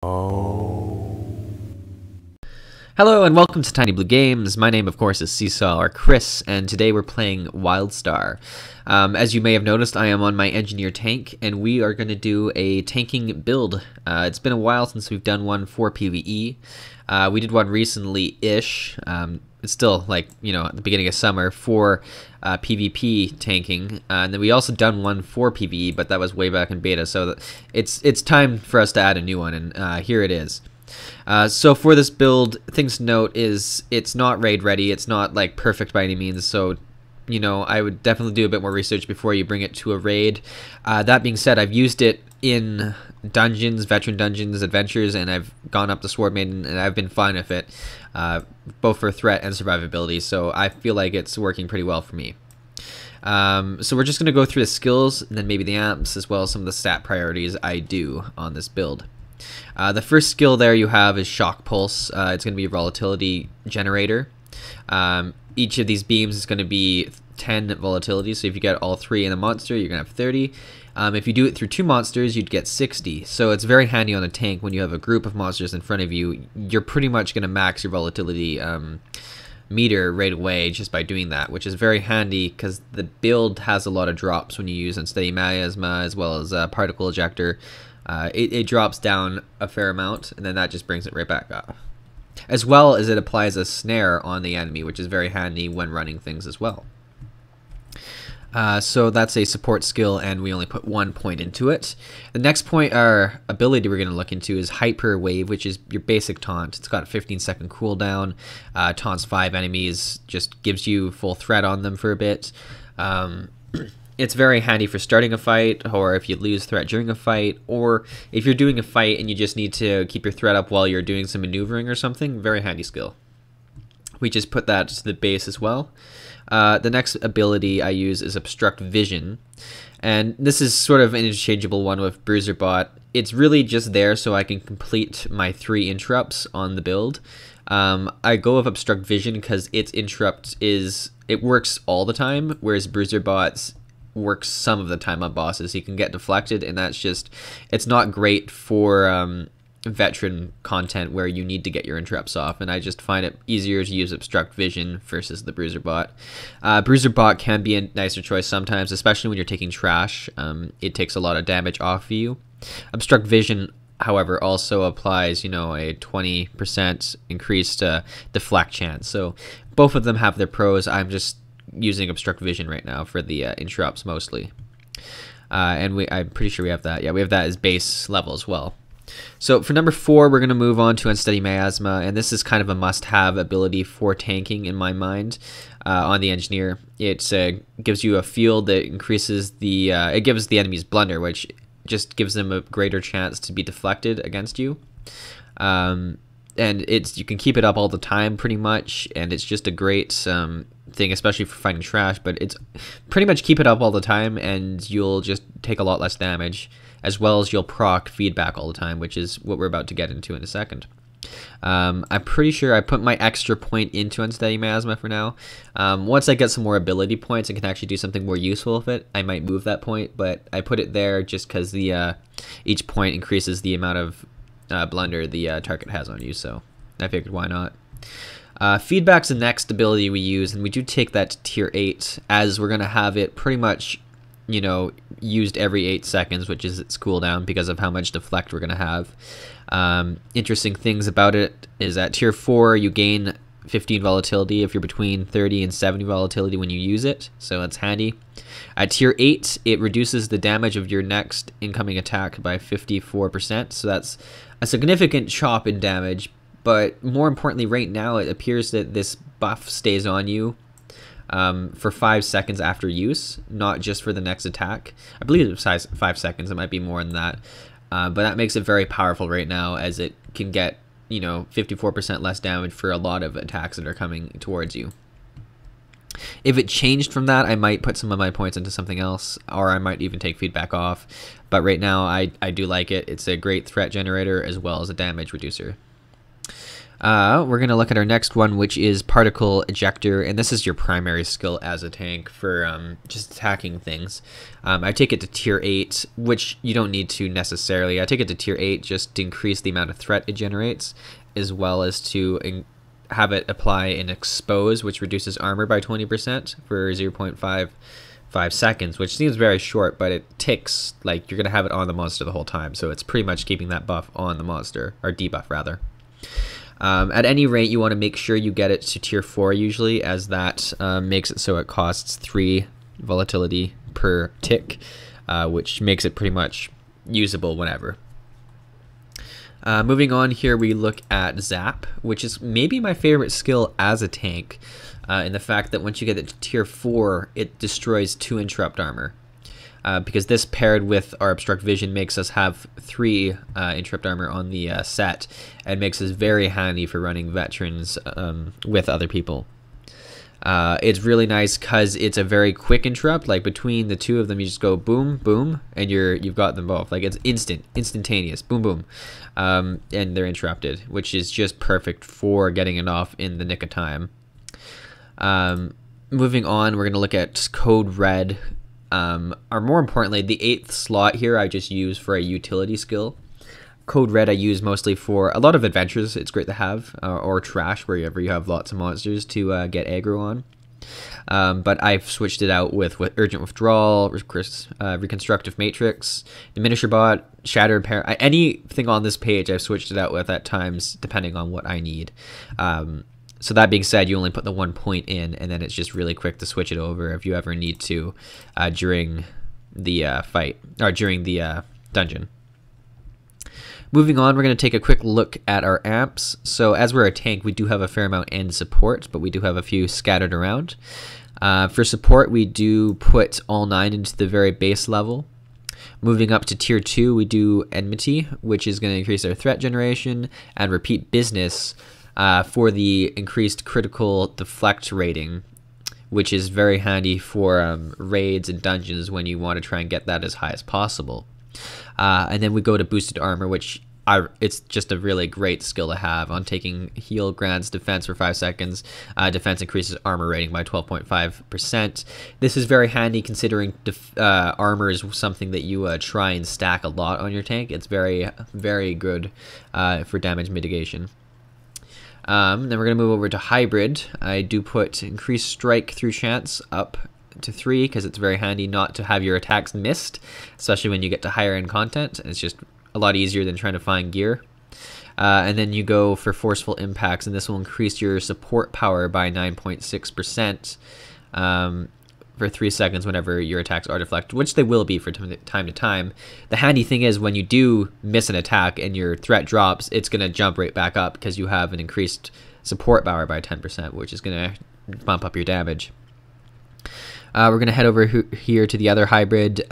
Hello and welcome to Tiny Blue Games. My name, of course, is Seesaw or Chris, and today we're playing Wildstar. As you may have noticed, I am on my engineer tank, and we are going to do a tanking build. It's been a while since we've done one for PvE. We did one recently-ish. It's still like, at the beginning of summer for PvP tanking, and then we also done one for PvE, but that was way back in beta. So it's time for us to add a new one, and here it is. So for this build, things to note is it's not raid ready. It's not like perfect by any means. So, I would definitely do a bit more research before you bring it to a raid. That being said, I've used it in dungeons, veteran dungeons, adventures, and I've gone up to Sword Maiden, and I've been fine with it, both for threat and survivability. So I feel like it's working pretty well for me. So we're just going to go through the skills and then maybe the amps as well as some of the stat priorities I do on this build. The first skill there you have is Shock Pulse. It's going to be a volatility generator. Each of these beams is going to be 10 volatility, so if you get all 3 in a monster, you're going to have 30. If you do it through 2 monsters, you'd get 60. So it's very handy on a tank when you have a group of monsters in front of you. You're pretty much going to max your volatility meter right away just by doing that, which is very handy because the build has a lot of drops when you use Untitled Miasma as well as Particle Injector. It drops down a fair amount, and then that just brings it right back up. As well as it applies a snare on the enemy, which is very handy when running things as well. So that's a support skill, and we only put 1 point into it. The next point, our ability we're going to look into is Hyper Wave, which is your basic taunt. It's got a 15-second cooldown, taunts 5 enemies, just gives you full threat on them for a bit. It's very handy for starting a fight, or if you lose threat during a fight, or if you're doing a fight and you just need to keep your threat up while you're doing some maneuvering or something. Very handy skill. We just put that to the base as well. The next ability I use is Obstruct Vision, and this is sort of an interchangeable one with Bruiser Bot. It's really just there so I can complete my 3 interrupts on the build. I go with Obstruct Vision because its interrupt it works all the time, whereas Bruiser Bot's works some of the time on bosses. He can get deflected, and it's not great for veteran content where you need to get your interrupts off, and I just find it easier to use Obstruct Vision versus the Bruiser Bot. Bruiser Bot can be a nicer choice sometimes, especially when you're taking trash. It takes a lot of damage off of you. Obstruct Vision, however, also applies, a 20% increased deflect chance. So both of them have their pros. I'm just using Obstruct Vision right now for the interrupts mostly. And I'm pretty sure we have that. Yeah, we have that as base level as well. So for number 4, we're going to move on to Unsteady Miasma, and this is kind of a must-have ability for tanking in my mind on the engineer. It gives you a field that increases it gives the enemy's blunder, which just gives them a greater chance to be deflected against you. And you can keep it up all the time pretty much, and it's just a great thing, especially for fighting trash. But it's pretty much keep it up all the time, and you'll just take a lot less damage, as well as you'll proc feedback all the time, which is what we're about to get into in a second. I'm pretty sure I put my extra point into Unsteady Miasma for now. Once I get some more ability points and can actually do something more useful with it, I might move that point, but I put it there just because each point increases the amount of blunder the target has on you, so I figured why not. Feedback's the next ability we use, and we do take that to tier 8, as we're going to have it pretty much, used every 8 seconds, which is its cooldown because of how much deflect we're going to have. Interesting things about it is at tier 4, you gain 15 volatility if you're between 30 and 70 volatility when you use it, so that's handy. At tier 8, it reduces the damage of your next incoming attack by 54%, so that's a significant chop in damage, but more importantly right now it appears that this buff stays on you for 5 seconds after use, not just for the next attack. I believe it was 5 seconds, it might be more than that, but that makes it very powerful right now, as it can get 54% less damage for a lot of attacks that are coming towards you. If it changed from that, I might put some of my points into something else, or I might even take feedback off, but right now I do like it. It's a great threat generator as well as a damage reducer. We're going to look at our next one, which is Particle Injector, and this is your primary skill as a tank for just attacking things. I take it to tier 8, which you don't need to necessarily. I take it to tier 8 just to increase the amount of threat it generates, as well as to have it apply an expose, which reduces armor by 20% for 0.55 seconds, which seems very short, but it ticks, like you're going to have it on the monster the whole time, so it's pretty much keeping that buff on the monster, or debuff rather. At any rate, you want to make sure you get it to tier 4 usually, as that makes it so it costs 3 volatility per tick, which makes it pretty much usable whenever. Moving on here, we look at Zap, which is maybe my favorite skill as a tank, in the fact that once you get it to tier 4, it destroys 2 interrupt armor. Because this paired with our Obstruct Vision makes us have 3 interrupt armor on the set, and makes us very handy for running veterans with other people. It's really nice because it's a very quick interrupt. Like between the two of them, you just go boom, boom, and you've got them both. Like it's instantaneous, boom, boom, and they're interrupted, which is just perfect for getting it off in the nick of time. Moving on, we're gonna look at Code Red. Or more importantly, the 8th slot here I just use for a utility skill. Code Red I use mostly for a lot of adventures. It's great to have, or trash, wherever you have lots of monsters to get aggro on. But I've switched it out with Urgent Withdrawal, Reconstructive Matrix, Diminisher Bot, Shatter Impair. Anything on this page I've switched it out with at times, depending on what I need. So that being said, you only put the 1 point in, and then it's just really quick to switch it over if you ever need to during the fight, or during the dungeon. Moving on, we're going to take a quick look at our amps. So as we're a tank, we do have a fair amount in support, but we do have a few scattered around. For support, we do put all 9 into the very base level. Moving up to tier 2, we do Enmity, which is going to increase our threat generation, and Repeat Business, for the increased critical deflect rating, which is very handy for raids and dungeons when you want to try and get that as high as possible. And then we go to Boosted Armor, which it's just a really great skill to have. On taking heal grants defense for 5 seconds. Defense increases armor rating by 12.5%. This is very handy considering armor is something that you try and stack a lot on your tank. It's very, very good for damage mitigation. Then we're going to move over to Hybrid. I do put Increased Strike through Chance up to 3 because it's very handy not to have your attacks missed, especially when you get to higher end content. It's just a lot easier than trying to find gear. And then you go for Forceful Impacts, and this will increase your support power by 9.6%. For 3 seconds whenever your attacks are deflected, which they will be for time to time. The handy thing is when you do miss an attack and your threat drops, it's going to jump right back up because you have an increased support power by 10%, which is going to bump up your damage. We're going to head over here to the other hybrid.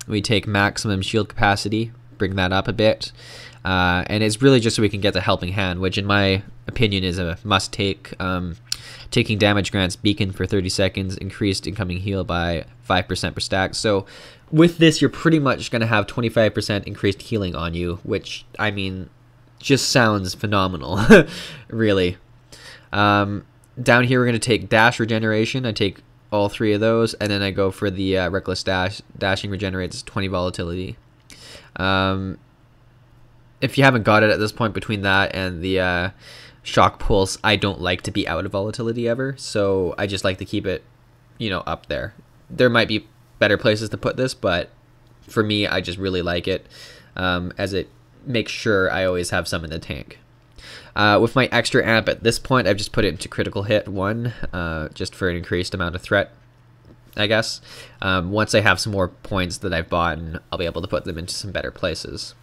We take Maximum Shield Capacity, bring that up a bit. And it's really just so we can get the Helping Hand, which in my opinion is a must-take. Taking Damage Grants Beacon for 30 seconds, increased incoming heal by 5% per stack. So with this, you're pretty much going to have 25% increased healing on you, which, I mean, just sounds phenomenal, really. Down here, we're going to take Dash Regeneration. I take all 3 of those, and then I go for the Reckless Dash. Dashing regenerates 20 volatility. If you haven't got it at this point, between that and the Shock Pulse, I don't like to be out of volatility ever, so I just like to keep it, up there. There might be better places to put this, but for me, I just really like it, as it makes sure I always have some in the tank. With my extra amp at this point, I've just put it into Critical Hit 1, just for an increased amount of threat, I guess. Once I have some more points that I've bought, I'll be able to put them into some better places.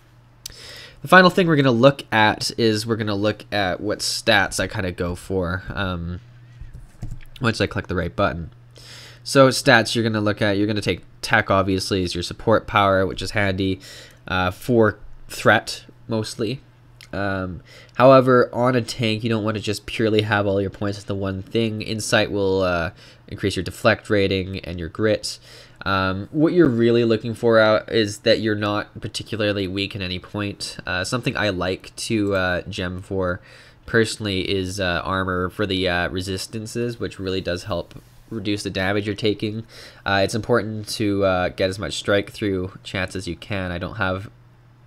The final thing we're going to look at is we're going to look at what stats I kind of go for once I click the right button. So stats you're going to look at, you're going to take Tech, obviously, is your support power, which is handy for threat, mostly. However, on a tank, you don't want to just purely have all your points at the one thing. Insight will increase your deflect rating and your grit. What you're really looking for out is that you're not particularly weak at any point. Something I like to gem for personally is armor for the resistances, which really does help reduce the damage you're taking. It's important to get as much strike through chance as you can. I don't have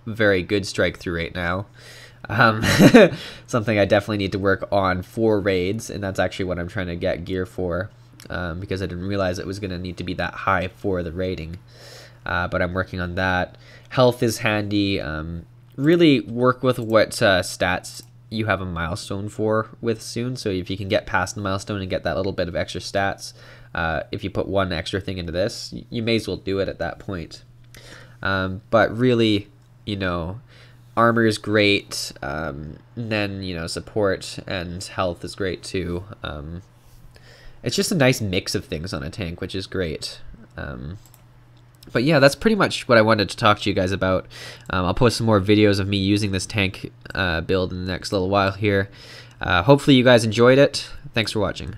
very good strike through right now. Something I definitely need to work on for raids, and that's actually what I'm trying to get gear for, because I didn't realize it was going to need to be that high for the raiding. But I'm working on that. Health is handy. Really work with what stats you have a milestone for with soon. So if you can get past the milestone and get that little bit of extra stats, if you put one extra thing into this, you may as well do it at that point. But really, you know, armor is great. Then, you know, support and health is great too. It's just a nice mix of things on a tank, which is great. But yeah, that's pretty much what I wanted to talk to you guys about. I'll post some more videos of me using this tank build in the next little while here. Hopefully you guys enjoyed it. Thanks for watching.